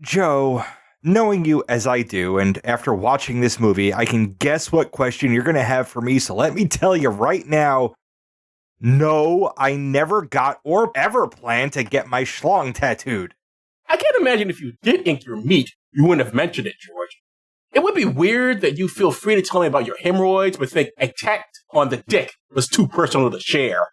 Joe, knowing you as I do, and after watching this movie, I can guess what question you're going to have for me, so let me tell you right now. No, I never got or ever plan to get my schlong tattooed. I can't imagine if you did ink your meat, you wouldn't have mentioned it, George. It would be weird that you feel free to tell me about your hemorrhoids, but think a tat on the dick was too personal to share.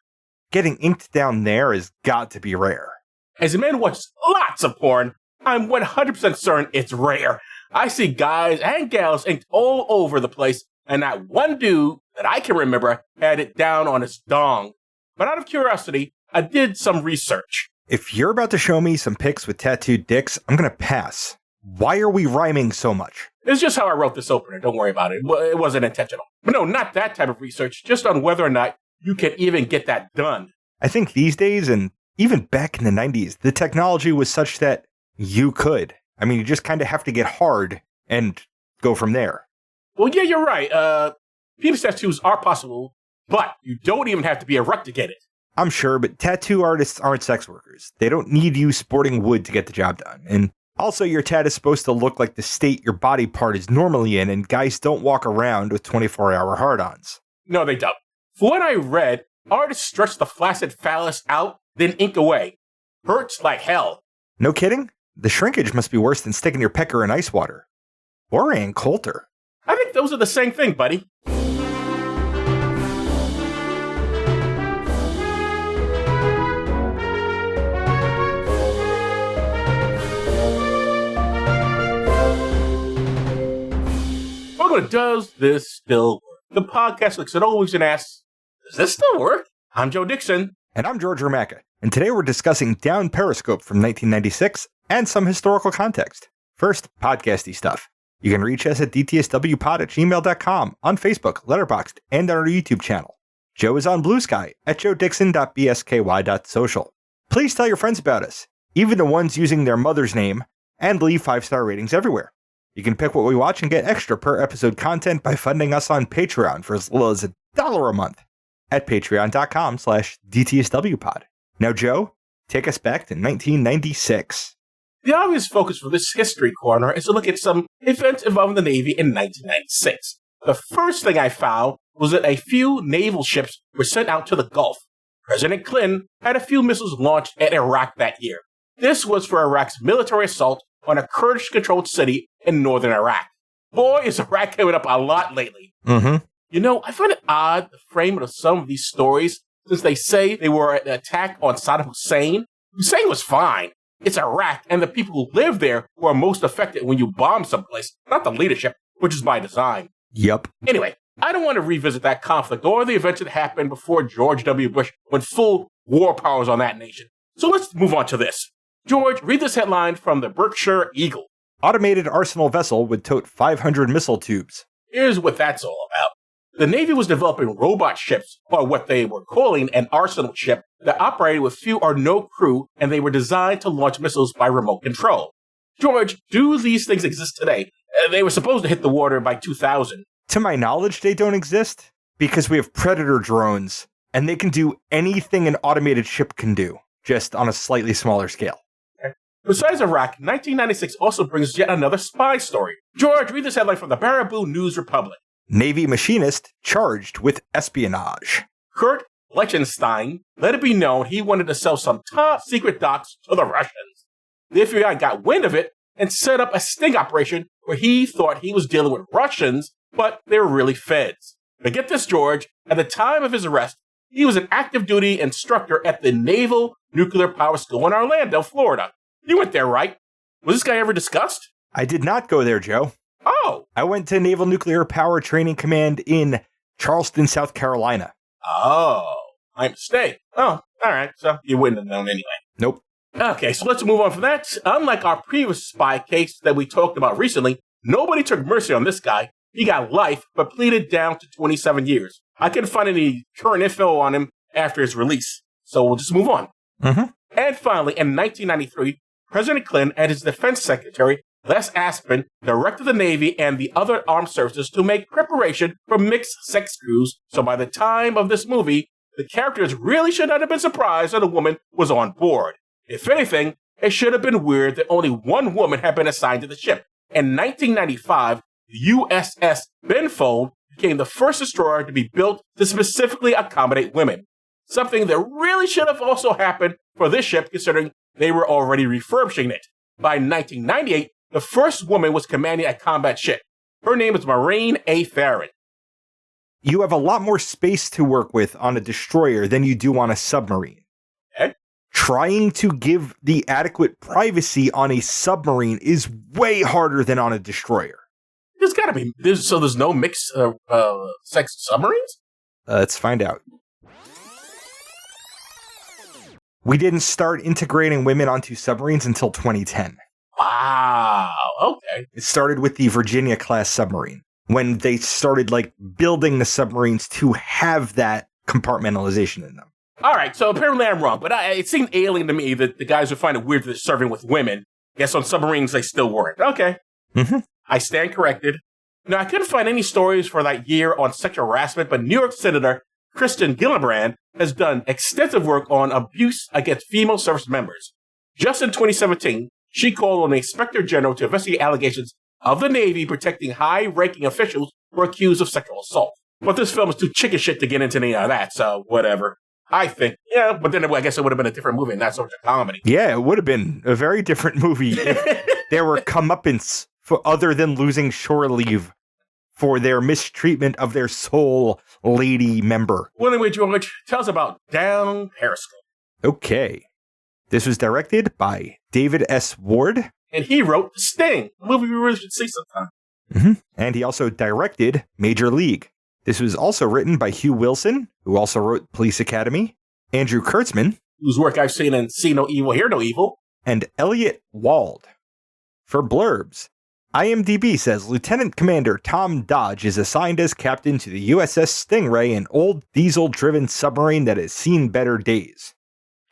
Getting inked down there has got to be rare. As a man who watches lots of porn, I'm 100% certain it's rare. I see guys and gals inked all over the place, and not one dude that I can remember had it down on his dong. But out of curiosity, I did some research. If you're about to show me some pics with tattooed dicks, I'm going to pass. Why are we rhyming so much? It's just how I wrote this opener. Don't worry about it. It wasn't intentional. But no, not that type of research, just on whether or not you can even get that done. I think these days, and even back in the 90s, the technology was such that you could. I mean, you just kind of have to get hard and go from there. Well, yeah, you're right. Penis tattoos are possible, but you don't even have to be erect to get it. I'm sure, but tattoo artists aren't sex workers. They don't need you sporting wood to get the job done. And also, your tat is supposed to look like the state your body part is normally in, and guys don't walk around with 24-hour hard-ons. No, they don't. For what I read, artists stretch the flaccid phallus out, then ink away. Hurts like hell. No kidding? The shrinkage must be worse than sticking your pecker in ice water. Or Ann Coulter. I think those are the same thing, buddy. Does this still work? The podcast looks at always and asks, does this still work? I'm Joe Dixon. And I'm George Ramacka. And today we're discussing Down Periscope from 1996 and some historical context. First, podcasty stuff. You can reach us at dtswpod@gmail.com, on Facebook, Letterboxd, and on our YouTube channel. Joe is on Blue Sky at joedixon.bsky.social. Please tell your friends about us, even the ones using their mother's name, and leave 5-star ratings everywhere. You can pick what we watch and get extra per episode content by funding us on Patreon for as little as $1 a month at patreon.com/dtswpod. Now, Joe, take us back to 1996. The obvious focus for this history corner is to look at some events involving the Navy in 1996. The first thing I found was that a few naval ships were sent out to the Gulf. President Clinton had a few missiles launched at Iraq that year. This was for Iraq's military assault on a Kurdish-controlled city in northern Iraq. Boy, is Iraq coming up a lot lately. Mm-hmm. You know, I find it odd, the framing of some of these stories, since they say they were an attack on Saddam Hussein. Hussein was fine. It's Iraq and the people who live there who are most affected when you bomb someplace, not the leadership, which is by design. Yep. Anyway, I don't want to revisit that conflict or the events that happened before George W. Bush went full war powers on that nation. So let's move on to this. George, read this headline from the Berkshire Eagle. Automated arsenal vessel would tote 500 missile tubes. Here's what that's all about. The Navy was developing robot ships, or what they were calling an arsenal ship, that operated with few or no crew, and they were designed to launch missiles by remote control. George, do these things exist today? They were supposed to hit the water by 2000. To my knowledge, they don't exist, because we have Predator drones, and they can do anything an automated ship can do, just on a slightly smaller scale. Besides Iraq, 1996 also brings yet another spy story. George, read this headline from the Baraboo News Republic. Navy machinist charged with espionage. Kurt Lichtenstein let it be known he wanted to sell some top secret docs to the Russians. The FBI got wind of it and set up a sting operation where he thought he was dealing with Russians, but they were really feds. But get this, George, at the time of his arrest, he was an active duty instructor at the Naval Nuclear Power School in Orlando, Florida. You went there, right? Was this guy ever discussed? I did not go there, Joe. Oh. I went to Naval Nuclear Power Training Command in Charleston, South Carolina. Oh, my mistake. Oh, all right. So you wouldn't have known anyway. Nope. Okay, so let's move on from that. Unlike our previous spy case that we talked about recently, nobody took mercy on this guy. He got life, but pleaded down to 27 years. I couldn't find any current info on him after his release, so we'll just move on. Mm-hmm. And finally, in 1993, President Clinton and his defense secretary, Les Aspin, directed the Navy and the other armed services to make preparation for mixed-sex crews, so by the time of this movie, the characters really should not have been surprised that a woman was on board. If anything, it should have been weird that only one woman had been assigned to the ship. In 1995, the USS Benfold became the first destroyer to be built to specifically accommodate women. Something that really should have also happened for this ship, considering they were already refurbishing it. By 1998, the first woman was commanding a combat ship. Her name is Maureen A. Farron. You have a lot more space to work with on a destroyer than you do on a submarine. Okay. Trying to give the adequate privacy on a submarine is way harder than on a destroyer. There's gotta be. There's no mixed sex submarines? Let's find out. We didn't start integrating women onto submarines until 2010. Wow. Okay. It started with the Virginia-class submarine, when they started, building the submarines to have that compartmentalization in them. All right, so apparently I'm wrong, but it seemed alien to me that the guys would find it weird that they're serving with women. Guess on submarines they still weren't. Okay. Mm-hmm. I stand corrected. Now, I couldn't find any stories for that year on sexual harassment, but New York Senator Kristen Gillibrand has done extensive work on abuse against female service members. Just in 2017, she called on the Inspector General to investigate allegations of the Navy protecting high-ranking officials who are accused of sexual assault. But this film is too chicken shit to get into any of that, so whatever. I think, yeah, but then I guess it would have been a different movie and not so much a comedy. Yeah, it would have been a very different movie if there were comeuppance other than losing shore leave for their mistreatment of their sole lady member. Well, anyway, George, tell us about Down Periscope. Okay. This was directed by David S. Ward. And he wrote Sting, a movie we really should see sometime. Mm-hmm. And he also directed Major League. This was also written by Hugh Wilson, who also wrote Police Academy, Andrew Kurtzman, whose work I've seen in See No Evil, Hear No Evil, and Elliot Wald. For blurbs, IMDb says Lieutenant Commander Tom Dodge is assigned as captain to the USS Stingray, an old diesel-driven submarine that has seen better days.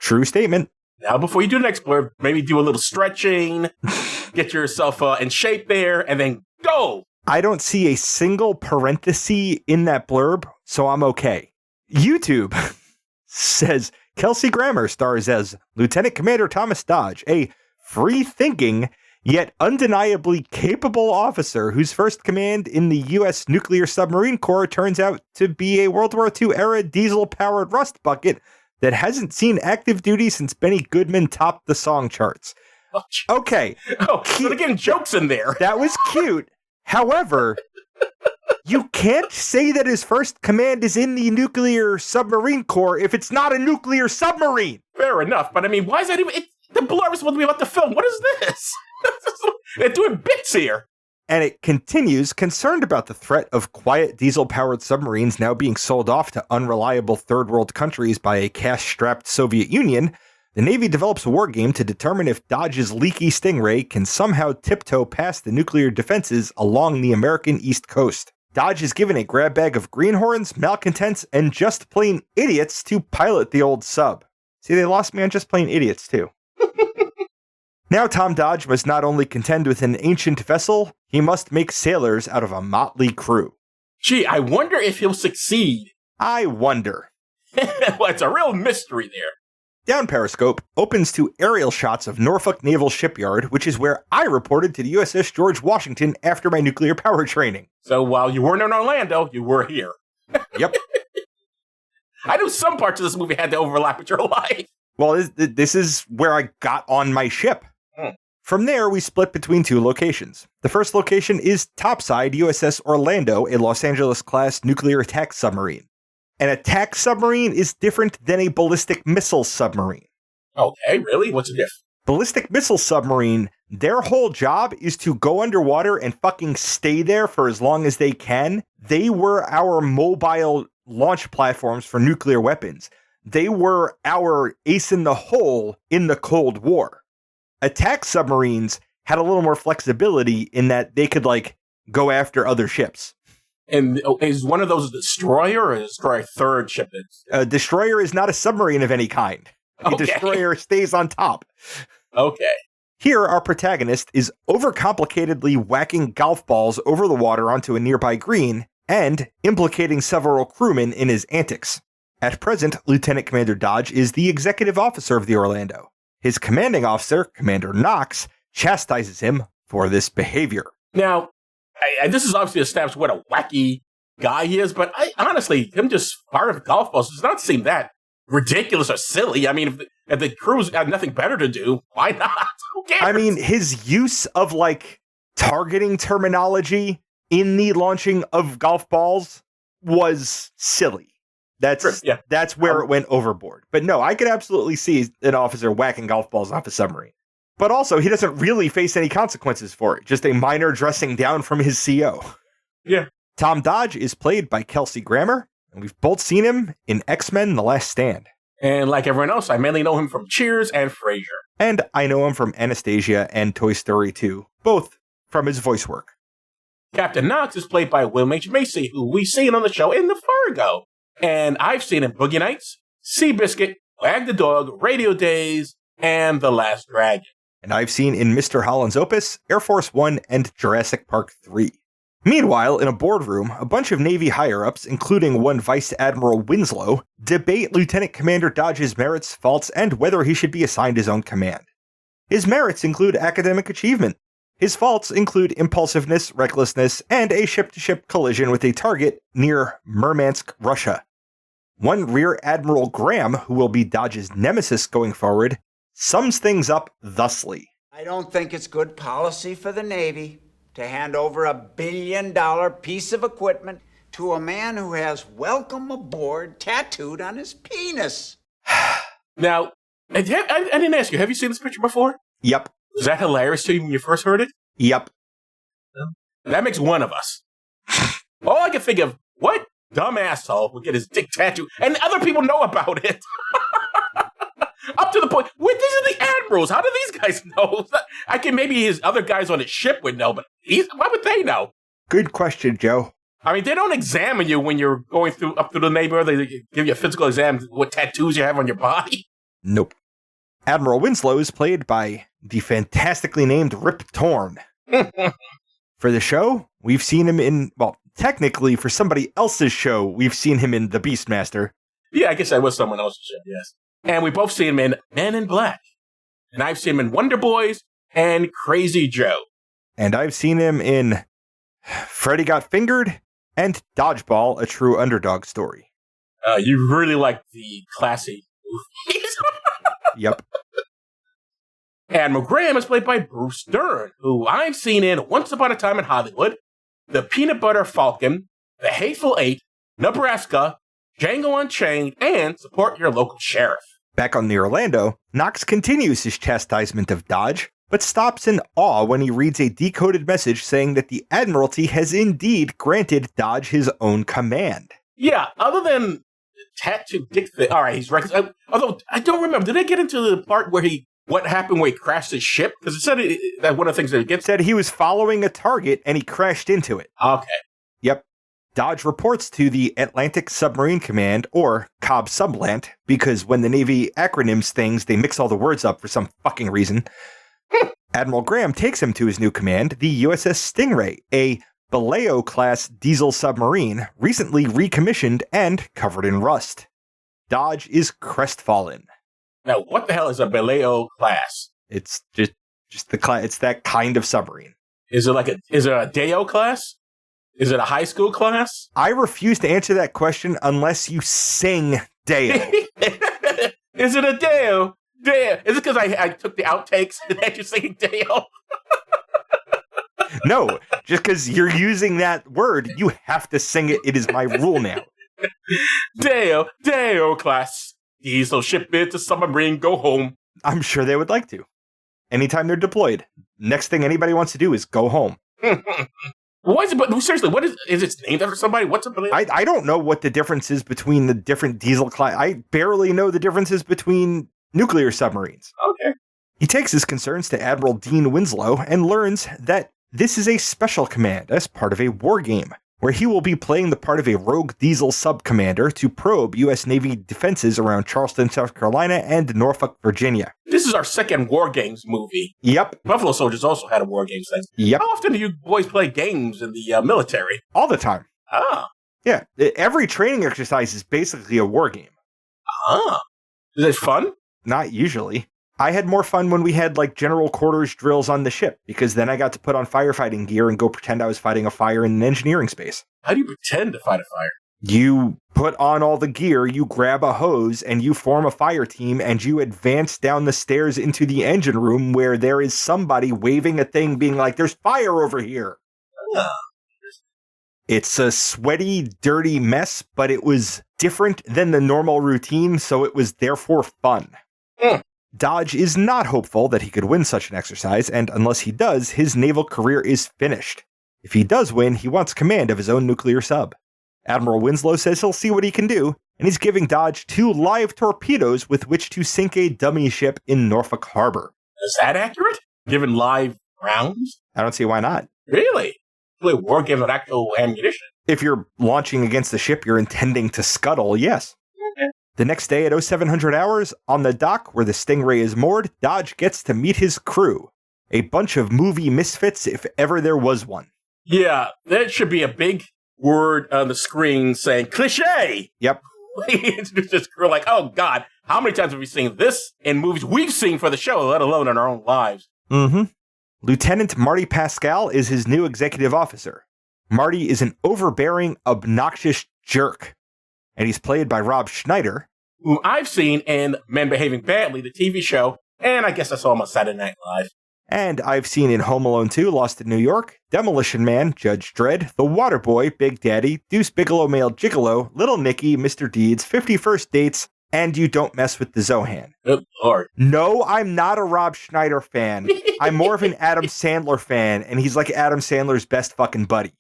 True statement. Now, before you do the next blurb, maybe do a little stretching, get yourself in shape there, and then go! I don't see a single parenthesis in that blurb, so I'm okay. YouTube says Kelsey Grammer stars as Lieutenant Commander Thomas Dodge, a free-thinking yet undeniably capable officer whose first command in the U.S. Nuclear Submarine Corps turns out to be a World War II-era diesel-powered rust bucket that hasn't seen active duty since Benny Goodman topped the song charts. Okay. Oh, so they're getting jokes in there. That was cute. However, you can't say that his first command is in the Nuclear Submarine Corps if it's not a nuclear submarine. Fair enough, but I mean, why is that even... The blurb is supposed to be about the film. What is this? They're doing bits here. And it continues, concerned about the threat of quiet diesel-powered submarines now being sold off to unreliable third-world countries by a cash-strapped Soviet Union, the Navy develops a war game to determine if Dodge's leaky Stingray can somehow tiptoe past the nuclear defenses along the American East Coast. Dodge is given a grab bag of greenhorns, malcontents, and just plain idiots to pilot the old sub. See, they lost me on just plain idiots, too. Now Tom Dodge must not only contend with an ancient vessel, he must make sailors out of a motley crew. Gee, I wonder if he'll succeed. I wonder. Well, it's a real mystery there. Down Periscope opens to aerial shots of Norfolk Naval Shipyard, which is where I reported to the USS George Washington after my nuclear power training. So while you weren't in Orlando, you were here. Yep. I knew some parts of this movie had to overlap with your life. Well, this is where I got on my ship. From there, we split between two locations. The first location is topside USS Orlando, a Los Angeles-class nuclear attack submarine. An attack submarine is different than a ballistic missile submarine. Okay, really? What's the difference? Ballistic missile submarine, their whole job is to go underwater and fucking stay there for as long as they can. They were our mobile launch platforms for nuclear weapons. They were our ace in the hole in the Cold War. Attack submarines had a little more flexibility in that they could, go after other ships. And is one of those a destroyer or a destroyer third ship? A destroyer is not a submarine of any kind. A destroyer stays on top. Okay. Here, our protagonist is overcomplicatedly whacking golf balls over the water onto a nearby green and implicating several crewmen in his antics. At present, Lieutenant Commander Dodge is the executive officer of the Orlando. His commanding officer, Commander Knox, chastises him for this behavior. Now, this is obviously established what a wacky guy he is, but honestly, him just firing golf balls does not seem that ridiculous or silly. I mean, if the crews have nothing better to do, why not? Who cares? I mean, his use of, like, targeting terminology in the launching of golf balls was silly. That's where it went overboard. But no, I could absolutely see an officer whacking golf balls off a submarine. But also, he doesn't really face any consequences for it. Just a minor dressing down from his CO. Yeah. Tom Dodge is played by Kelsey Grammer, and we've both seen him in X-Men: The Last Stand. And like everyone else, I mainly know him from Cheers and Frasier. And I know him from Anastasia and Toy Story 2, both from his voice work. Captain Knox is played by William H. Macy, who we've seen on the show in The Fargo. And I've seen him Boogie Nights, Seabiscuit, Wag the Dog, Radio Days, and The Last Dragon. And I've seen in Mr. Holland's Opus, Air Force One, and Jurassic Park 3. Meanwhile, in a boardroom, a bunch of Navy higher-ups, including one Vice Admiral Winslow, debate Lieutenant Commander Dodge's merits, faults, and whether he should be assigned his own command. His merits include academic achievement. His faults include impulsiveness, recklessness, and a ship-to-ship collision with a target near Murmansk, Russia. One Rear Admiral Graham, who will be Dodge's nemesis going forward, sums things up thusly. I don't think it's good policy for the Navy to hand over $1 billion piece of equipment to a man who has "Welcome Aboard" tattooed on his penis. Now, I didn't ask you, have you seen this picture before? Yep. Was that hilarious to you when you first heard it? Yep. That makes one of us. All I can think of, what dumb asshole would get his dick tattooed, and other people know about it. Up to the point, wait, these are the admirals. How do these guys know? I can maybe his other guys on his ship would know, but why would they know? Good question, Joe. I mean, they don't examine you when you're going up through the neighborhood. They give you a physical exam, what tattoos you have on your body. Nope. Admiral Winslow is played by the fantastically named Rip Torn. For the show, we've seen him in, well, technically for somebody else's show, we've seen him in The Beastmaster. Yeah, I guess that was someone else's show, yes. And we both seen him in Men in Black. And I've seen him in Wonder Boys and Crazy Joe. And I've seen him in Freddy Got Fingered and Dodgeball, a true underdog story. You really like the classy movies. Yep. Admiral Graham is played by Bruce Dern, who I've seen in Once Upon a Time in Hollywood, The Peanut Butter Falcon, The Hateful Eight, Nebraska, Django Unchained, and Support Your Local Sheriff. Back on the Orlando, Knox continues his chastisement of Dodge, but stops in awe when he reads a decoded message saying that the Admiralty has indeed granted Dodge his own command. Yeah, other than tattoo dick thing. All right, he's reckless. Although, I don't remember. Did they get into the part where what happened when he crashed his ship? Because it said that one of the things that it gets... said he was following a target and he crashed into it. Okay. Yep. Dodge reports to the Atlantic Submarine Command, or Cobb Sublant, because when the Navy acronyms things, they mix all the words up for some fucking reason. Admiral Graham takes him to his new command, the USS Stingray, a Baleo-class diesel submarine, recently recommissioned and covered in rust. Dodge is crestfallen. Now, what the hell is a Baleo class? It's just the class. It's that kind of submarine. Is it a Deo class? Is it a high school class? I refuse to answer that question unless you sing Deo. Is it a Deo? Deo. Is it because I took the outtakes and had you singing Deo? No, just because you're using that word, you have to sing it. It is my rule now. Deo class. Diesel ship it to submarine, go home. I'm sure they would like to. Anytime they're deployed. Next thing anybody wants to do is go home. Why is it? But seriously, what is it named after somebody? What's a Baleo? I don't know what the difference is between the different diesel class. I barely know the differences between nuclear submarines. Okay. He takes his concerns to Admiral Dean Winslow and learns that this is a special command as part of a war game, where he will be playing the part of a rogue diesel sub-commander to probe U.S. Navy defenses around Charleston, South Carolina, and Norfolk, Virginia. This is our second War Games movie. Yep. Buffalo Soldiers also had a War Games thing. Yep. How often do you boys play games in the military? All the time. Ah. Yeah. Every training exercise is basically a war game. Ah. Is it fun? Not usually. I had more fun when we had like general quarters drills on the ship, because then I got to put on firefighting gear and go pretend I was fighting a fire in an engineering space. How do you pretend to fight a fire? You put on all the gear, you grab a hose, and you form a fire team, and you advance down the stairs into the engine room where there is somebody waving a thing being like, there's fire over here. Oh. It's a sweaty, dirty mess, but it was different than the normal routine, so it was therefore fun. Dodge is not hopeful that he could win such an exercise, and unless he does, his naval career is finished. If he does win, he wants command of his own nuclear sub. Admiral Winslow says he'll see what he can do, and he's giving Dodge 2 live torpedoes with which to sink a dummy ship in Norfolk Harbor. Is that accurate? Given live rounds? I don't see why not. Really? Play war games with actual ammunition? If you're launching against the ship you're intending to scuttle, yes. Okay. The next day at 0700 hours, on the dock where the Stingray is moored, Dodge gets to meet his crew. A bunch of movie misfits, if ever there was one. Yeah, that should be a big word on the screen saying cliche. Yep. It's just like, oh God, how many times have we seen this in movies we've seen for the show, let alone in our own lives? Mm-hmm. Lieutenant Marty Pascal is his new executive officer. Marty is an overbearing, obnoxious jerk. And he's played by Rob Schneider, whom I've seen in Men Behaving Badly, the TV show, and I guess I saw him on Saturday Night Live. And I've seen in Home Alone 2, Lost in New York, Demolition Man, Judge Dredd, The Waterboy, Big Daddy, Deuce Bigelow Male Gigolo, Little Nicky, Mr. Deeds, 50 First Dates, and You Don't Mess with the Zohan. Good Lord. No, I'm not a Rob Schneider fan. I'm more of an Adam Sandler fan, and he's like Adam Sandler's best fucking buddy.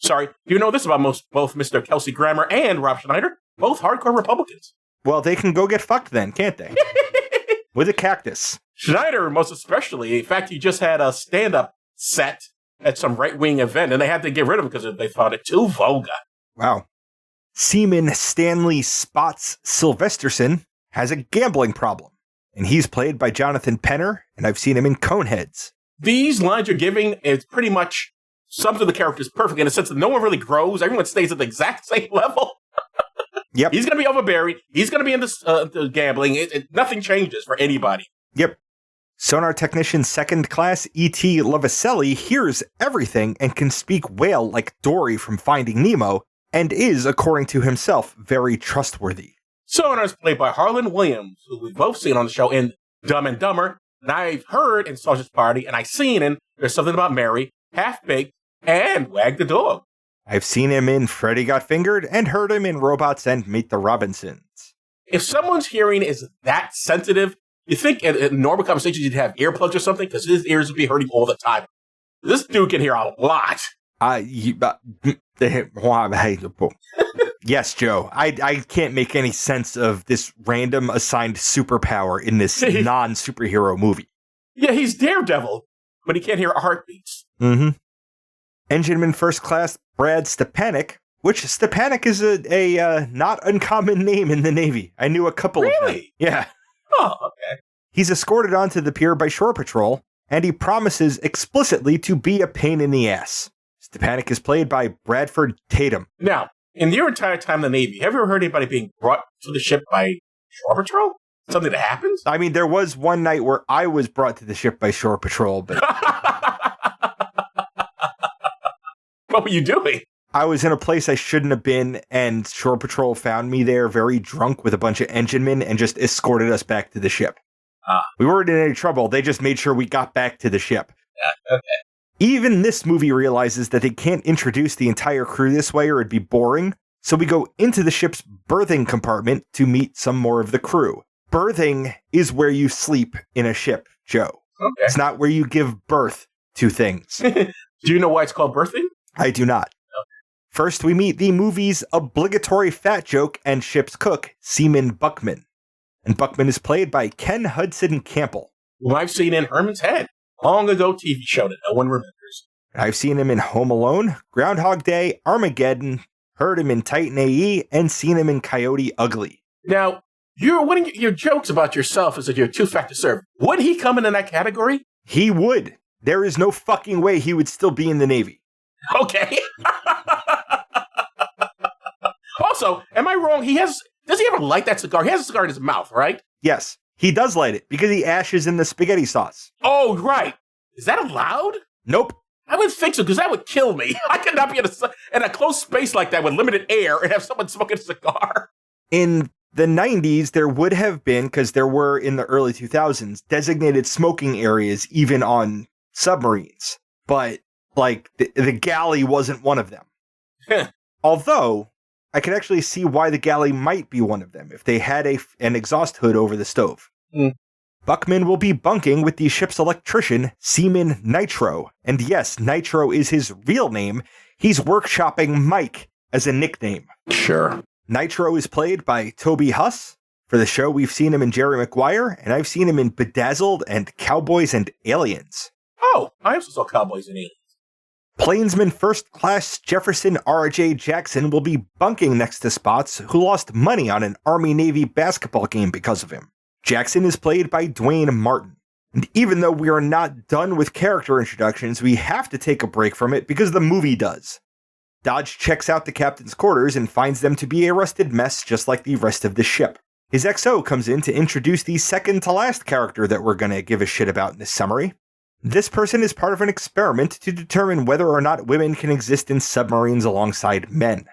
Sorry, do you know this about both Mr. Kelsey Grammer and Rob Schneider? Both hardcore Republicans. Well, they can go get fucked then, can't they? With a cactus. Schneider, most especially. In fact, he just had a stand-up set at some right-wing event, and they had to get rid of it because they thought it too vulgar. Wow. Seaman Stanley Spots Sylvesterson has a gambling problem, and he's played by Jonathan Penner, and I've seen him in Coneheads. These lines you're giving is pretty much sums of the characters perfect in the sense that no one really grows. Everyone stays at the exact same level. Yep. He's going to be overbearing. He's going to be in the gambling. Nothing changes for anybody. Yep. Sonar technician second class E.T. Levicelli hears everything and can speak whale like Dory from Finding Nemo, and is, according to himself, very trustworthy. Sonar is played by Harlan Williams, who we've both seen on the show in Dumb and Dumber, and I've heard in Sausage Party, and I've seen in There's Something About Mary, Half-Baked, and Wag the Dog. I've seen him in Freddy Got Fingered and heard him in Robots and Meet the Robinsons. If someone's hearing is that sensitive, you think in normal conversations you'd have earplugs or something? Because his ears would be hurting all the time. This dude can hear a lot. Yes, Joe. I can't make any sense of this random assigned superpower in this non-superhero movie. Yeah, he's Daredevil, but he can't hear heartbeats. Mm-hmm. Engineman First Class Brad Stepanek, which Stepanek is a not uncommon name in the Navy. I knew a couple of them. Really? Yeah. Oh, okay. He's escorted onto the pier by Shore Patrol, and he promises explicitly to be a pain in the ass. Stepanek is played by Bradford Tatum. Now, in your entire time in the Navy, have you ever heard anybody being brought to the ship by Shore Patrol? Something that happens? I mean, there was one night where I was brought to the ship by Shore Patrol, but... What were you doing? I was in a place I shouldn't have been, and Shore Patrol found me there very drunk with a bunch of enginemen and just escorted us back to the ship. We weren't in any trouble. They just made sure we got back to the ship. Okay. Even this movie realizes that they can't introduce the entire crew this way or it'd be boring, so we go into the ship's berthing compartment to meet some more of the crew. Berthing is where you sleep in a ship, Joe. Okay. It's not where you give birth to things. Do you know why it's called berthing? I do not. Okay. First, we meet the movie's obligatory fat joke and ship's cook, Seaman Buckman. And Buckman is played by Ken Hudson Campbell. Who I've seen in Herman's Head. Long ago TV show that no one remembers. I've seen him in Home Alone, Groundhog Day, Armageddon, heard him in Titan AE, and seen him in Coyote Ugly. Now, your jokes about yourself is that you're too fat to serve. Would he come in that category? He would. There is no fucking way he would still be in the Navy. Okay. Also, am I wrong? Does he ever light that cigar? He has a cigar in his mouth, right? Yes. He does light it because he ashes in the spaghetti sauce. Oh, right. Is that allowed? Nope. I wouldn't think so, because that would kill me. I could not be in a closed space like that with limited air and have someone smoking a cigar. In the 90s, there would have been, because there were in the early 2000s, designated smoking areas even on submarines. But, like, the galley wasn't one of them. Although, I could actually see why the galley might be one of them if they had an exhaust hood over the stove. Buckman will be bunking with the ship's electrician, Seaman Nitro. And yes, Nitro is his real name. He's workshopping Mike as a nickname. Sure. Nitro is played by Toby Huss. For the show, we've seen him in Jerry Maguire, and I've seen him in Bedazzled and Cowboys and Aliens. Oh, I also saw Cowboys and Aliens. Plainsman First Class Jefferson R.J. Jackson will be bunking next to Spots, who lost money on an Army-Navy basketball game because of him. Jackson is played by Dwayne Martin. And even though we are not done with character introductions, we have to take a break from it because the movie does. Dodge checks out the captain's quarters and finds them to be a rusted mess just like the rest of the ship. His XO comes in to introduce the second to last character that we're going to give a shit about in this summary. This person is part of an experiment to determine whether or not women can exist in submarines alongside men.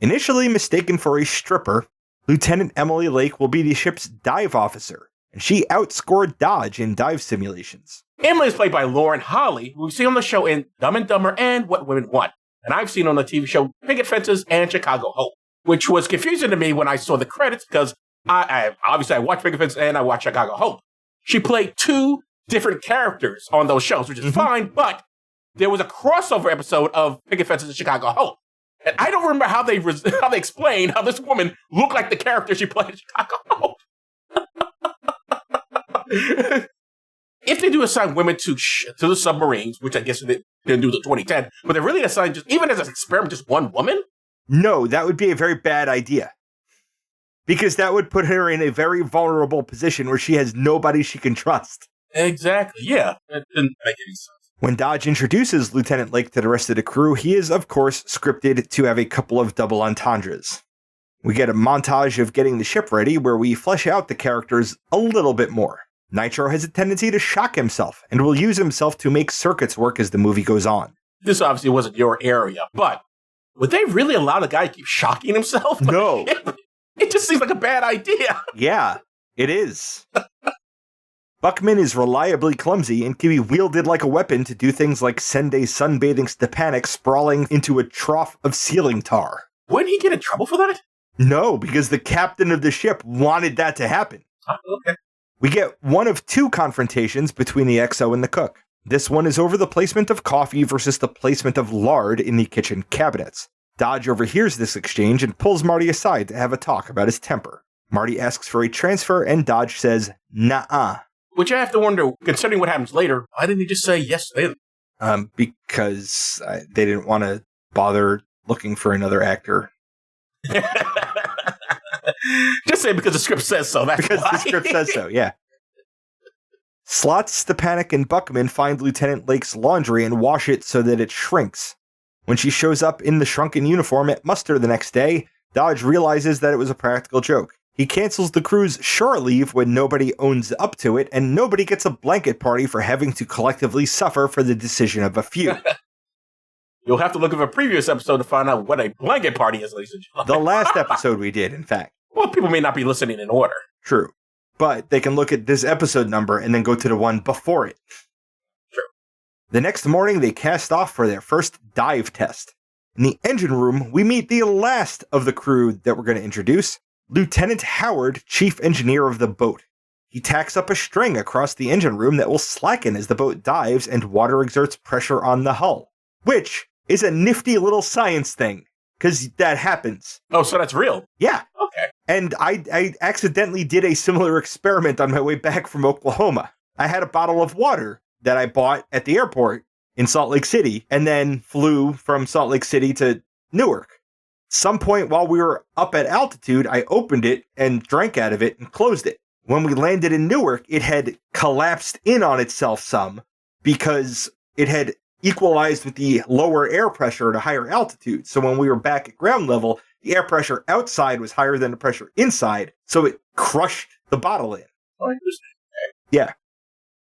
Initially mistaken for a stripper, Lieutenant Emily Lake will be the ship's dive officer, and she outscored Dodge in dive simulations. Emily is played by Lauren Holly, who we've seen on the show in Dumb and Dumber and What Women Want. And I've seen on the TV show Picket Fences and Chicago Hope, which was confusing to me when I saw the credits because I obviously watched Picket Fences and I watched Chicago Hope. She played two different characters on those shows, which is fine, but there was a crossover episode of Picket Fences and Chicago Hope. And I don't remember how they explained how this woman looked like the character she played in Chicago Hope. If they do assign women to the submarines, which I guess they didn't do the 2010, but they really assign just, even as an experiment, just one woman? No, that would be a very bad idea. Because that would put her in a very vulnerable position where she has nobody she can trust. Exactly, yeah. It didn't make any sense. When Dodge introduces Lieutenant Lake to the rest of the crew, he is, of course, scripted to have a couple of double entendres. We get a montage of getting the ship ready where we flesh out the characters a little bit more. Nitro has a tendency to shock himself and will use himself to make circuits work as the movie goes on. This obviously wasn't your area, but would they really allow the guy to keep shocking himself? No. It just seems like a bad idea. Yeah, it is. Buckman is reliably clumsy and can be wielded like a weapon to do things like send a sunbathing Stepanek sprawling into a trough of ceiling tar. Wouldn't he get in trouble for that? No, because the captain of the ship wanted that to happen. Okay. We get one of two confrontations between the XO and the cook. This one is over the placement of coffee versus the placement of lard in the kitchen cabinets. Dodge overhears this exchange and pulls Marty aside to have a talk about his temper. Marty asks for a transfer and Dodge says, "Nuh-uh." Which I have to wonder, considering what happens later, why didn't he just say yes then? Because they didn't want to bother looking for another actor. Just say because the script says so. That's because why. the script says so, yeah. Slots, Stepanek, and Buckman find Lieutenant Lake's laundry and wash it so that it shrinks. When she shows up in the shrunken uniform at muster the next day, Dodge realizes that it was a practical joke. He cancels the crew's shore leave when nobody owns up to it, and nobody gets a blanket party for having to collectively suffer for the decision of a few. You'll have to look at a previous episode to find out what a blanket party is, ladies and gentlemen. The last episode we did, in fact. Well, people may not be listening in order. True. But they can look at this episode number and then go to the one before it. True. The next morning, they cast off for their first dive test. In the engine room, we meet the last of the crew that we're going to introduce, Lieutenant Howard, chief engineer of the boat. He tacks up a string across the engine room that will slacken as the boat dives and water exerts pressure on the hull, which is a nifty little science thing, because that happens. Oh, so that's real? Yeah. Okay. And I accidentally did a similar experiment on my way back from Oklahoma. I had a bottle of water that I bought at the airport in Salt Lake City and then flew from Salt Lake City to Newark. Some point while we were up at altitude, I opened it and drank out of it and closed it. When we landed in Newark, it had collapsed in on itself some because it had equalized with the lower air pressure at a higher altitude. So when we were back at ground level, the air pressure outside was higher than the pressure inside, so it crushed the bottle in. I understand. Yeah.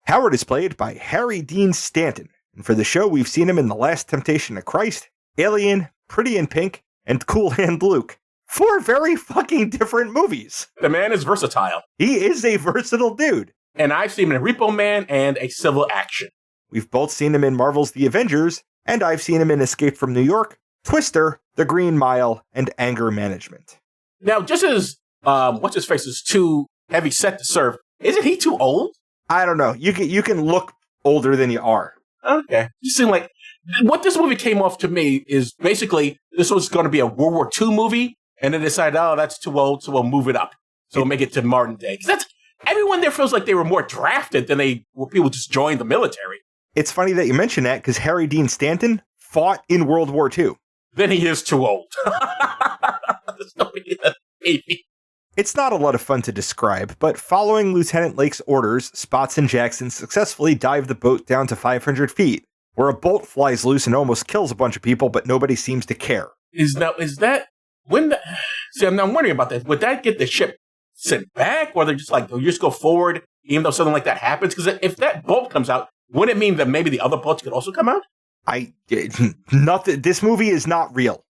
Howard is played by Harry Dean Stanton. And for the show, we've seen him in The Last Temptation of Christ, Alien, Pretty in Pink, and Cool Hand Luke. 4 very fucking different movies. The man is versatile. He is a versatile dude. And I've seen him in Repo Man and A Civil Action. We've both seen him in Marvel's The Avengers, and I've seen him in Escape from New York, Twister, The Green Mile, and Anger Management. Now, just as What's-His-Face is too heavy set to serve, isn't he too old? I don't know. You can look older than you are. Okay. You seem like... What this movie came off to me is basically this was going to be a World War II movie, and they decided, oh, that's too old, so we'll move it up. So we'll make it to modern day. Because everyone there feels like they were more drafted than they were people just joined the military. It's funny that you mention that, because Harry Dean Stanton fought in World War II. Then he is too old. There's no way that's baby. It's not a lot of fun to describe, but following Lieutenant Lake's orders, Spots and Jackson successfully dive the boat down to 500 feet, where a bolt flies loose and almost kills a bunch of people, but nobody seems to care. See, I'm wondering about that. Would that get the ship sent back, or they're just like, you just go forward, even though something like that happens? Because if that bolt comes out, wouldn't it mean that maybe the other boats could also come out? Nothing. This movie is not real.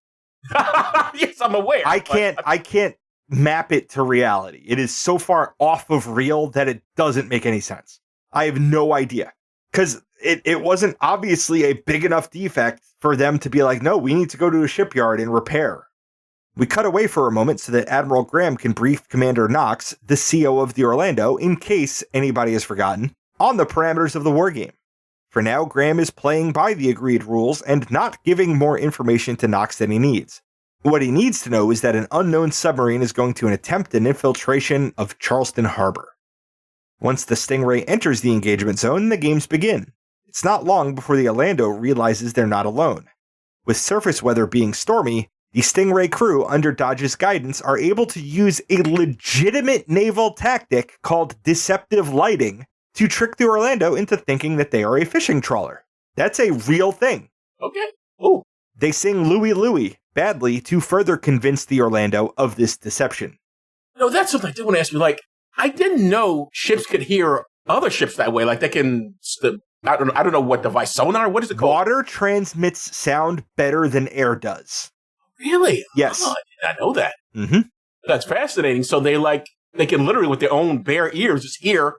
Yes, I'm aware. I can't map it to reality. It is so far off of real that it doesn't make any sense. I have no idea. Because it wasn't obviously a big enough defect for them to be like, no, we need to go to a shipyard and repair. We cut away for a moment so that Admiral Graham can brief Commander Knox, the CO of the Orlando, in case anybody has forgotten, on the parameters of the wargame. For now, Graham is playing by the agreed rules and not giving more information to Knox than he needs. What he needs to know is that an unknown submarine is going to attempt an infiltration of Charleston Harbor. Once the Stingray enters the engagement zone, the games begin. It's not long before the Orlando realizes they're not alone. With surface weather being stormy, the Stingray crew, under Dodge's guidance, are able to use a legitimate naval tactic called deceptive lighting to trick the Orlando into thinking that they are a fishing trawler. That's a real thing. Okay. Ooh. They sing Louie Louie badly to further convince the Orlando of this deception. No, that's something I did want to ask you. Like, I didn't know ships could hear other ships that way. Like, they can... I don't know what device, sonar? What is it called? Water transmits sound better than air does. Really? Yes. Oh, I did not know that. Mm-hmm. That's fascinating. So they can literally, with their own bare ears, just hear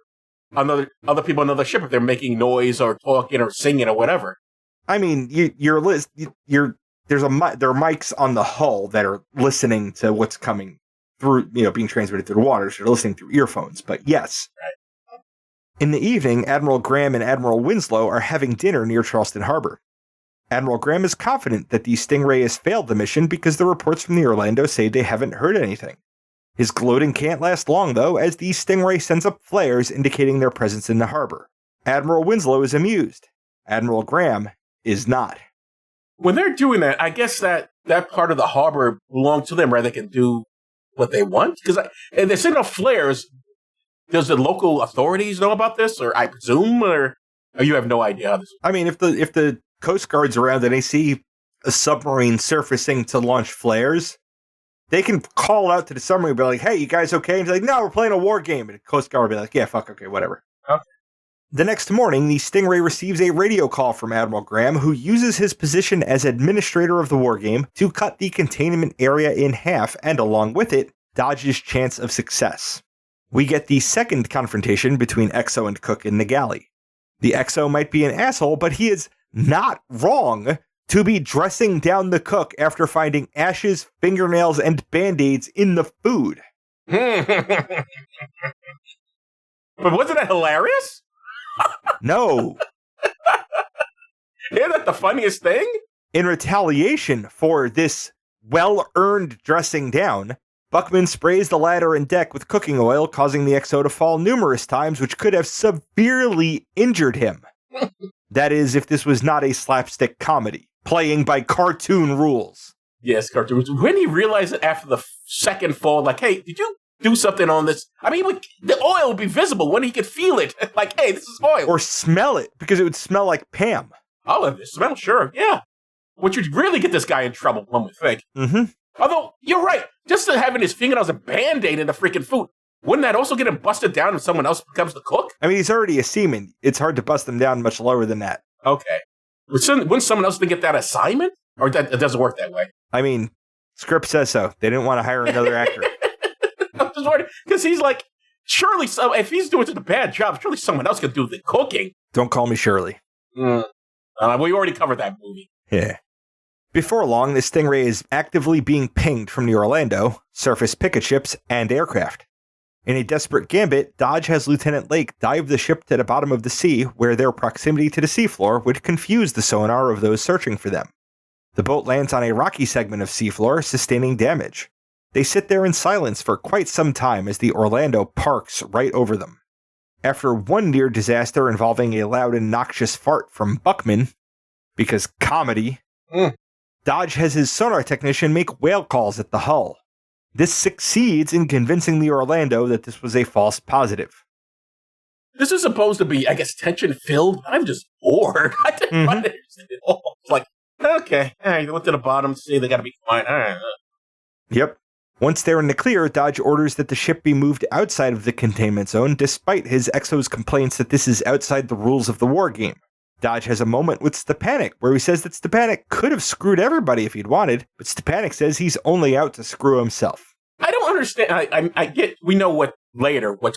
other people on another ship if they're making noise or talking or singing or whatever. I mean, there are mics on the hull that are listening to what's coming through, being transmitted through the water, so they're listening through earphones. But yes. Right. In the evening, Admiral Graham and Admiral Winslow are having dinner near Charleston Harbor. Admiral Graham is confident that the Stingray has failed the mission because the reports from the Orlando say they haven't heard anything. His gloating can't last long, though, as the Stingray sends up flares indicating their presence in the harbor. Admiral Winslow is amused. Admiral Graham is not. When they're doing that, I guess that part of the harbor belongs to them, right? They can do what they want? And they're sending up flares. Does the local authorities know about this, or I presume, or you have no idea how this? I mean, if the Coast Guard's around and they see a submarine surfacing to launch flares, they can call out to the submarine and be like, "Hey, you guys okay?" And they're like, "No, we're playing a war game." And the Coast Guard will be like, "Yeah, fuck, okay, whatever." Okay. The next morning, the Stingray receives a radio call from Admiral Graham, who uses his position as administrator of the war game to cut the containment area in half and, along with it, Dodge's chance of success. We get the second confrontation between Exo and Cook in the galley. The Exo might be an asshole, but he is not wrong to be dressing down the cook after finding ashes, fingernails, and band-aids in the food. But wasn't that hilarious? No. Isn't that the funniest thing? In retaliation for this well-earned dressing down, Buckman sprays the ladder and deck with cooking oil, causing the Exo to fall numerous times, which could have severely injured him. That is, if this was not a slapstick comedy, playing by cartoon rules. Yes, cartoon. When he realized it after the second fall, like, hey, did you do something on this? I mean, the oil would be visible when he could feel it. Like, hey, this is oil. Or smell it, because it would smell like Pam. Oh, the smell, sure, yeah. Which would really get this guy in trouble, one would think. Mm-hmm. Although, you're right. Just having his fingernails a Band-Aid in the freaking food. wouldn't that also get him busted down if someone else becomes the cook? I mean, he's already a seaman. It's hard to bust him down much lower than that. Okay. Wouldn't someone else get that assignment? Or it doesn't work that way? I mean, script says so. They didn't want to hire another actor. I'm just wondering, because he's like, surely, if he's doing such a bad job, surely someone else can do the cooking. Don't call me Shirley. We already covered that movie. Yeah. Before long, the Stingray is actively being pinged from the Orlando, surface picket ships, and aircraft. In a desperate gambit, Dodge has Lieutenant Lake dive the ship to the bottom of the sea, where their proximity to the seafloor would confuse the sonar of those searching for them. The boat lands on a rocky segment of seafloor, sustaining damage. They sit there in silence for quite some time as the Orlando parks right over them. After one near disaster involving a loud and noxious fart from Buckman, because comedy, Dodge has his sonar technician make whale calls at the hull. This succeeds in convincing the Orlando that this was a false positive. This is supposed to be, I guess, tension-filled. I'm just bored. I didn't find it at all. It's like, okay, all right, they went to the bottom, see, they got to be quiet. All right. Yep. Once they're in the clear, Dodge orders that the ship be moved outside of the containment zone, despite his Exo's complaints that this is outside the rules of the war game. Dodge has a moment with Stepanek, where he says that Stepanek could have screwed everybody if he'd wanted, but Stepanek says he's only out to screw himself. I don't understand. I get, we know what's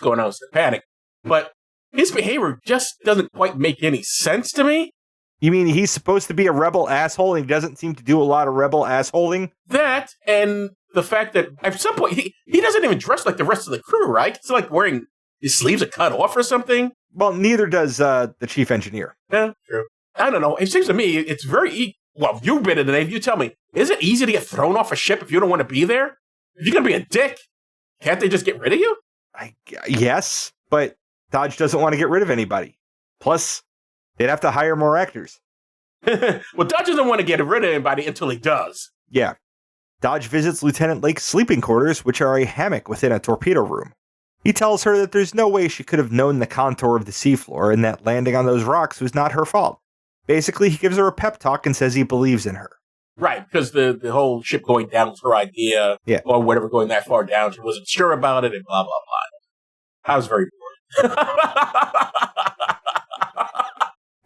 going on with Stepanek, but his behavior just doesn't quite make any sense to me. You mean he's supposed to be a rebel asshole and he doesn't seem to do a lot of rebel assholing? That, and the fact that at some point, he doesn't even dress like the rest of the crew, right? It's like wearing his sleeves are cut off or something. Well, neither does the chief engineer. Yeah, true. I don't know. It seems to me it's very well, you've been in the Navy. You tell me, is it easy to get thrown off a ship if you don't want to be there? If you're going to be a dick, can't they just get rid of you? Yes, but Dodge doesn't want to get rid of anybody. Plus, they'd have to hire more actors. Well, Dodge doesn't want to get rid of anybody until he does. Yeah. Dodge visits Lieutenant Lake's sleeping quarters, which are a hammock within a torpedo room. He tells her that there's no way she could have known the contour of the seafloor and that landing on those rocks was not her fault. Basically, he gives her a pep talk and says he believes in her. Right, because the whole ship going down was her idea, or whatever, going that far down. She wasn't sure about it, and blah, blah, blah. I was very bored.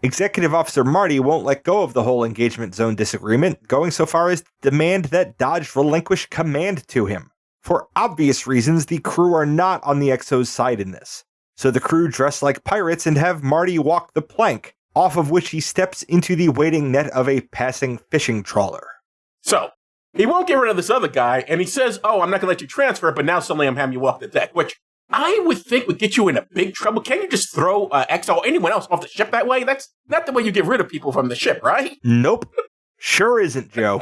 Executive Officer Marty won't let go of the whole engagement zone disagreement, going so far as to demand that Dodge relinquish command to him. For obvious reasons, the crew are not on the XO's side in this. So the crew dress like pirates and have Marty walk the plank, off of which he steps into the waiting net of a passing fishing trawler. So, he won't get rid of this other guy, and he says, oh, I'm not going to let you transfer, but now suddenly I'm having you walk the deck, which I would think would get you in a big trouble. Can't you just throw XO or anyone else off the ship that way? That's not the way you get rid of people from the ship, right? Nope. Sure isn't, Joe.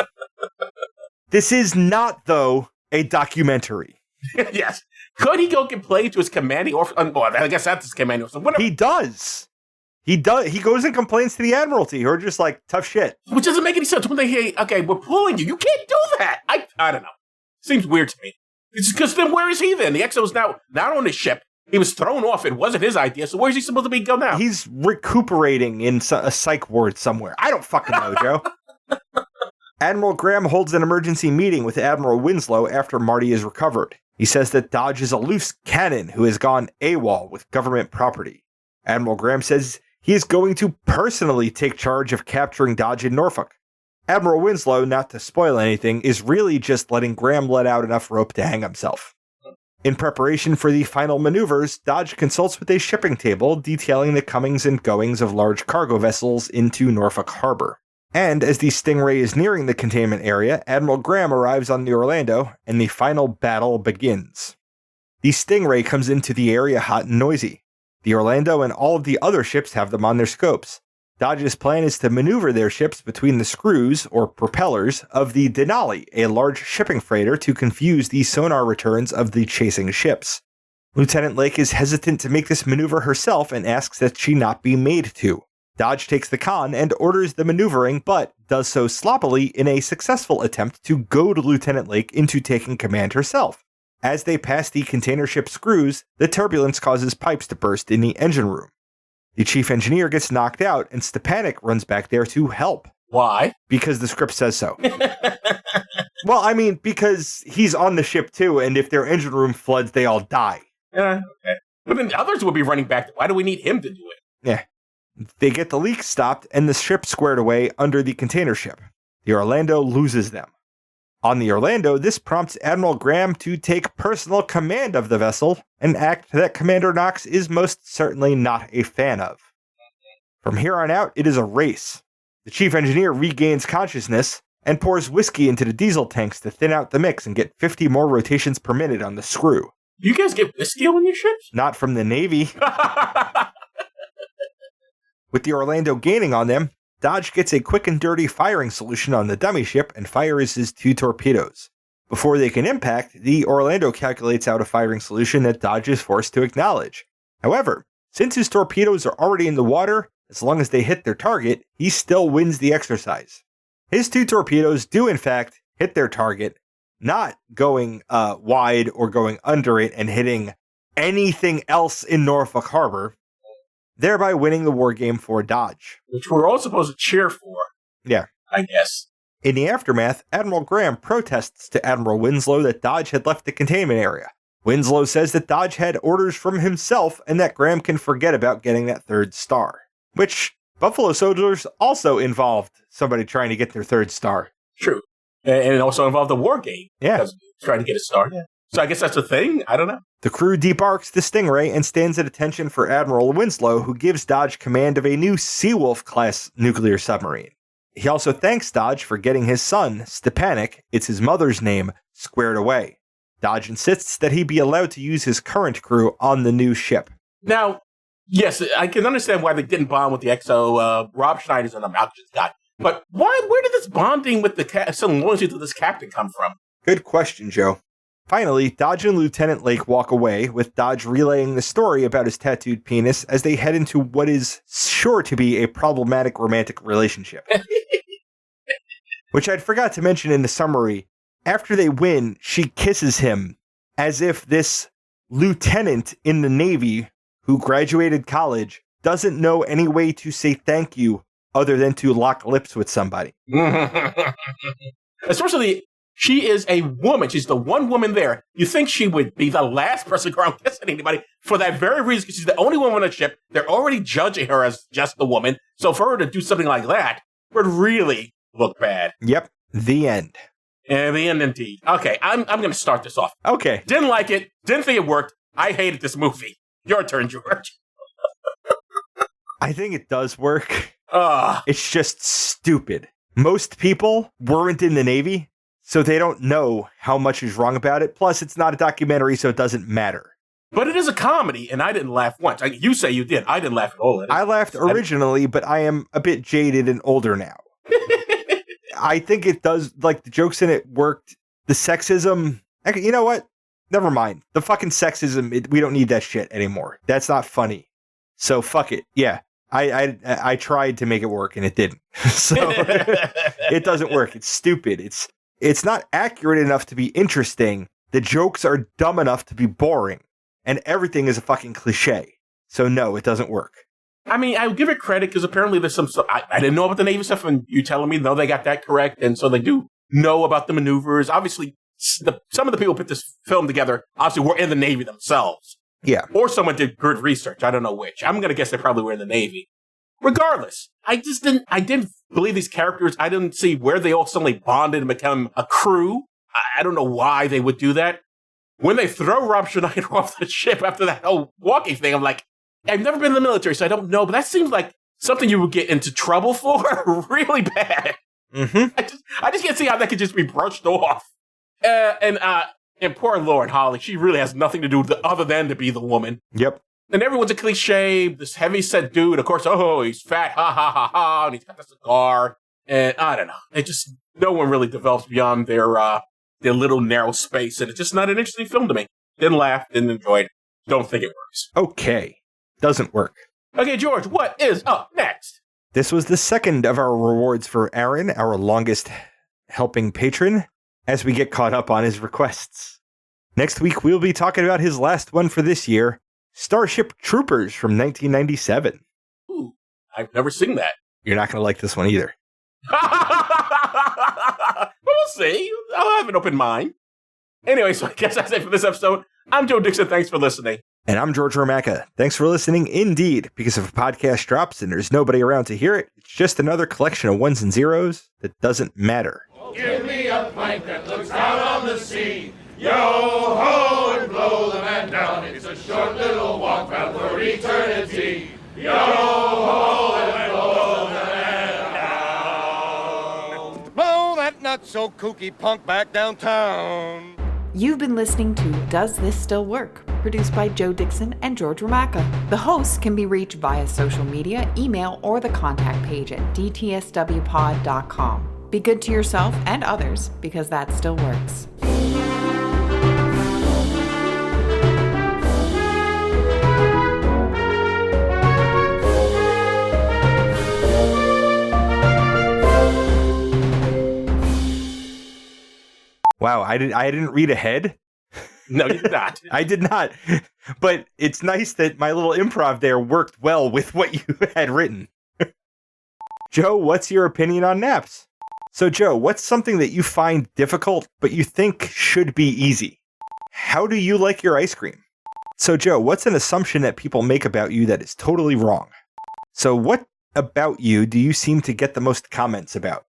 This is not, though, a documentary. Yes. Could he go complain to his commanding officer? Well, I guess that's his commanding officer. Whatever. He does. He goes and complains to the Admiralty, who are just like, tough shit. Which doesn't make any sense. When they hear, okay, we're pulling you. You can't do that. I don't know. Seems weird to me. It's because then where is he then? The XO's now not on the ship. He was thrown off. It wasn't his idea. So where's he supposed to be go now? He's recuperating in a psych ward somewhere. I don't fucking know, Joe. Admiral Graham holds an emergency meeting with Admiral Winslow after Marty is recovered. He says that Dodge is a loose cannon who has gone AWOL with government property. Admiral Graham says he is going to personally take charge of capturing Dodge in Norfolk. Admiral Winslow, not to spoil anything, is really just letting Graham let out enough rope to hang himself. In preparation for the final maneuvers, Dodge consults with a shipping table detailing the comings and goings of large cargo vessels into Norfolk Harbor. And as the Stingray is nearing the containment area, Admiral Graham arrives on the Orlando, and the final battle begins. The Stingray comes into the area hot and noisy. The Orlando and all of the other ships have them on their scopes. Dodge's plan is to maneuver their ships between the screws, or propellers, of the Denali, a large shipping freighter, to confuse the sonar returns of the chasing ships. Lieutenant Lake is hesitant to make this maneuver herself and asks that she not be made to. Dodge takes the con and orders the maneuvering, but does so sloppily in a successful attempt to goad Lieutenant Lake into taking command herself. As they pass the container ship screws, the turbulence causes pipes to burst in the engine room. The chief engineer gets knocked out, and Stepanek runs back there to help. Why? Because the script says so. Well, I mean, because he's on the ship too, and if their engine room floods, they all die. Yeah, okay. But then the others would be running back. Why do we need him to do it? Yeah. They get the leak stopped and the ship squared away under the container ship. The Orlando loses them. On the Orlando, this prompts Admiral Graham to take personal command of the vessel, an act that Commander Knox is most certainly not a fan of. From here on out, it is a race. The chief engineer regains consciousness and pours whiskey into the diesel tanks to thin out the mix and get 50 more rotations per minute on the screw. You guys get whiskey on your ships? Not from the Navy. With the Orlando gaining on them, Dodge gets a quick and dirty firing solution on the dummy ship and fires his 2 torpedoes. Before they can impact, the Orlando calculates out a firing solution that Dodge is forced to acknowledge. However, since his torpedoes are already in the water, as long as they hit their target, he still wins the exercise. His 2 torpedoes do in fact hit their target, not going wide or going under it and hitting anything else in Norfolk Harbor, thereby winning the war game for Dodge. Which we're all supposed to cheer for. Yeah. I guess. In the aftermath, Admiral Graham protests to Admiral Winslow that Dodge had left the containment area. Winslow says that Dodge had orders from himself and that Graham can forget about getting that 3rd star. Which, Buffalo Soldiers also involved somebody trying to get their 3rd star. True. And it also involved a war game. Yeah. Trying to get a star. Yeah. So I guess that's a thing? I don't know. The crew debarks the Stingray and stands at attention for Admiral Winslow, who gives Dodge command of a new Seawolf-class nuclear submarine. He also thanks Dodge for getting his son, Stepanek, it's his mother's name, squared away. Dodge insists that he be allowed to use his current crew on the new ship. Now, yes, I can understand why they didn't bond with the XO. Rob Schneider's an obnoxious guy. But where did this bonding with some loyalty to this captain come from? Good question, Joe. Finally, Dodge and Lieutenant Lake walk away, with Dodge relaying the story about his tattooed penis as they head into what is sure to be a problematic romantic relationship. Which I'd forgot to mention in the summary. After they win, she kisses him as if this lieutenant in the Navy who graduated college doesn't know any way to say thank you other than to lock lips with somebody. Especially, she is a woman. She's the one woman there. You think she would be the last person to go around kissing anybody for that very reason, because she's the only woman on the ship. They're already judging her as just the woman. So for her to do something like that would really look bad. Yep. The end. And the end, indeed. Okay, I'm going to start this off. Okay. Didn't like it. Didn't think it worked. I hated this movie. Your turn, George. I think it does work. It's just stupid. Most people weren't in the Navy, so they don't know how much is wrong about it. Plus, it's not a documentary, so it doesn't matter. But it is a comedy, and I didn't laugh once. You say you did. I didn't laugh at all. I laughed originally, but I am a bit jaded and older now. I think it does, like, the jokes in it worked. The sexism, you know what? Never mind. The fucking sexism, we don't need that shit anymore. That's not funny. So fuck it. Yeah. I tried to make it work and it didn't. So it doesn't work. It's stupid. It's not accurate enough to be interesting. The jokes are dumb enough to be boring. And everything is a fucking cliche. So no, it doesn't work. I mean, I would give it credit because apparently there's some stuff. I didn't know about the Navy stuff, and you telling me, no, they got that correct. And so they do know about the maneuvers. Obviously, some of the people who put this film together obviously were in the Navy themselves. Yeah. Or someone did good research. I don't know which. I'm going to guess they probably were in the Navy. Regardless, I didn't believe these characters. I didn't see where they all suddenly bonded and become a crew. I don't know why they would do that. When they throw Rob Schneider off the ship after that whole walking thing, I'm like, I've never been in the military, so I don't know, but that seems like something you would get into trouble for really bad. Mm-hmm. I just can't see how that could just be brushed off. And poor Lauren Holly, she really has nothing to do with other than to be the woman. Yep. And everyone's a cliche, this heavy-set dude, of course, he's fat, ha, ha, ha, ha, and he's got the cigar. And I don't know. No one really develops beyond their little narrow space, and it's just not an interesting film to me. Didn't laugh, didn't enjoy it. Don't think it works. Okay. Doesn't work. Okay, George, what is up next? This was the second of our rewards for Aaron, our longest helping patron, as we get caught up on his requests. Next week, we'll be talking about his last one for this year, Starship Troopers from 1997. Ooh, I've never seen that. You're not going to like this one either. We'll see. I'll have an open mind. Anyway, so I guess that's it for this episode I'm Joe Dixon. Thanks for listening. And I'm George Romacka. Thanks for listening indeed, because if a podcast drops and there's nobody around to hear it, it's just another collection of ones and zeros that doesn't matter. Give me a plank that looks out on the sea. Yo-ho, and blow the man down. It's a short little walk bound for eternity. Yo-ho, and blow the man down. Blow that not-so-kooky punk back downtown. You've been listening to Does This Still Work? Produced by Joe Dixon and George Romacka. The hosts can be reached via social media, email, or the contact page at dtswpod.com. Be good to yourself and others, because that still works. Wow, I didn't read ahead. No, you did not. I did not. But it's nice that my little improv there worked well with what you had written. Joe, what's your opinion on naps? So, Joe, what's something that you find difficult, but you think should be easy? How do you like your ice cream? So, Joe, what's an assumption that people make about you that is totally wrong? So, what about you do you seem to get the most comments about?